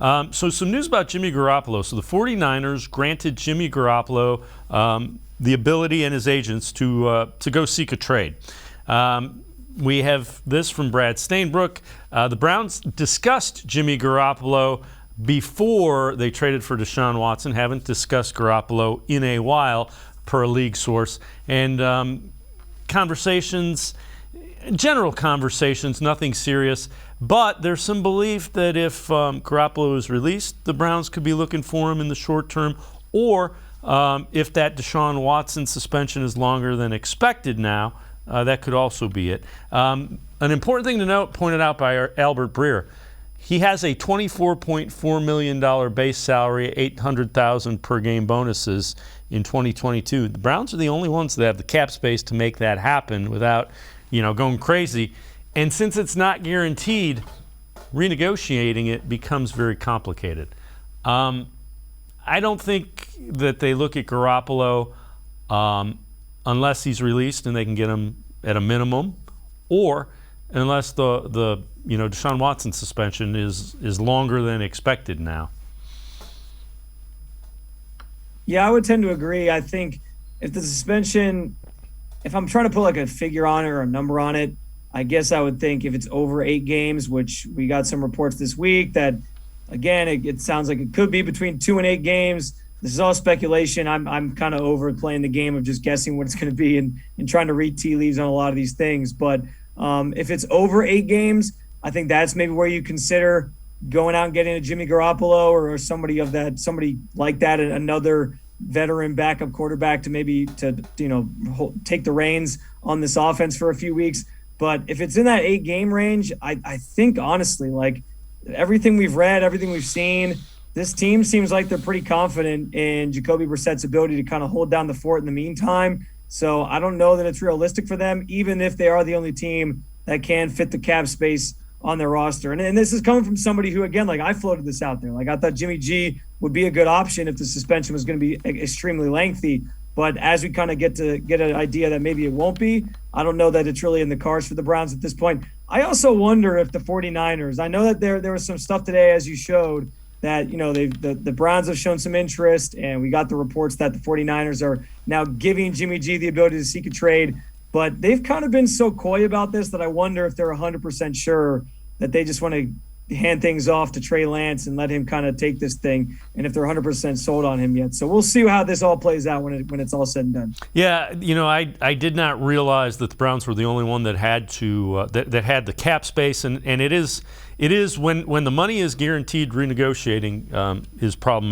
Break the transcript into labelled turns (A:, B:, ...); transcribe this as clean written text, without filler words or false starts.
A: So some news about Jimmy Garoppolo. So the 49ers granted Jimmy Garoppolo the ability and his agents to go seek a trade. We have this from Brad Stainbrook. The Browns discussed Jimmy Garoppolo before they traded for Deshaun Watson. Haven't discussed Garoppolo in a while, per a league source. And conversations, general conversations, nothing serious. But there's some belief that if Garoppolo is released, the Browns could be looking for him in the short term, or if that Deshaun Watson suspension is longer than expected now, that could also be it. An important thing to note, pointed out by Albert Breer, he has a $24.4 million base salary, $800,000 per game bonuses in 2022. The Browns are the only ones that have the cap space to make that happen without, going crazy. And since it's not guaranteed, renegotiating it becomes very complicated. I don't think that they look at Garoppolo unless he's released and they can get him at a minimum, or unless the Deshaun Watson suspension is longer than expected now.
B: Yeah, I would tend to agree. I think if the suspension, if I'm trying to put like a figure on it or a number on it, I guess I would think if it's over 8 games, which we got some reports this week that, again, it sounds like it could be between 2 and 8 games. This is all speculation. I'm kind of over playing the game of just guessing what it's going to be and trying to read tea leaves on a lot of these things. But if it's over 8 games, I think that's maybe where you consider going out and getting a Jimmy Garoppolo or somebody like that, another veteran backup quarterback to maybe take the reins on this offense for a few weeks. But if it's in that 8-game range, I think honestly, like everything we've read, everything we've seen, this team seems like they're pretty confident in Jacoby Brissett's ability to kind of hold down the fort in the meantime. So I don't know that it's realistic for them, even if they are the only team that can fit the cap space on their roster. And this is coming from somebody who, again, like I floated this out there. Like I thought Jimmy G would be a good option if the suspension was going to be extremely lengthy. But as we kind of get an idea that maybe it won't be, I don't know that it's really in the cards for the Browns at this point. I also wonder if the 49ers, I know that there was some stuff today, as you showed, that, the Browns have shown some interest, and we got the reports that the 49ers are now giving Jimmy G the ability to seek a trade. But they've kind of been so coy about this that I wonder if they're 100% sure that they just want to hand things off to Trey Lance and let him kind of take this thing, and if they're 100% sold on him yet. So we'll see how this all plays out when it's all said and done.
A: Yeah, I did not realize that the Browns were the only one that had to that had the cap space, and it is when the money is guaranteed, renegotiating is problematic.